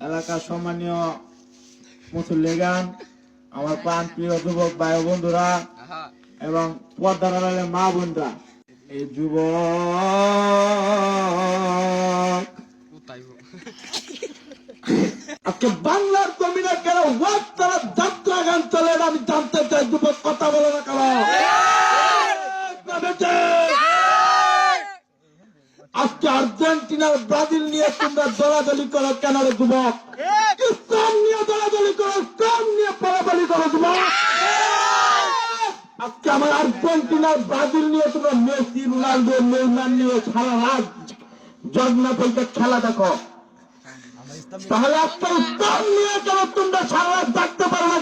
এলাকার সম্মানীয় মুসল্লিগান, আমার প্রাণ প্রিয় যুবক ভাই বন্ধুরা এবং পর্দার আড়ালের মা বোনরা, এই যুবক আজকে বাংলার জমিনে কেন তারা যাত্রা গান চলে, আমি জানতে চাই যুবক কথা বলে না কেন? আজকে আর্জেন্টিনার ব্রাজিল নিয়ে তোমরা দলাদলি করো কেন রে যুবক? ইসলাম নিয়ে দলাদলি করো, ইসলাম নিয়ে পলাপালি করো যুবক। আজকে আমার আর্জেন্টিনার ব্রাজিল নিয়ে তোমরা মেসি রোনাল্ডো নেইমার নিয়ে সারা রাত জগনা বলতে খেলা দেখো, তাহলে আজকে ইসলাম নিয়ে কেন তোমরা সারা রাত থাকতে পারো না?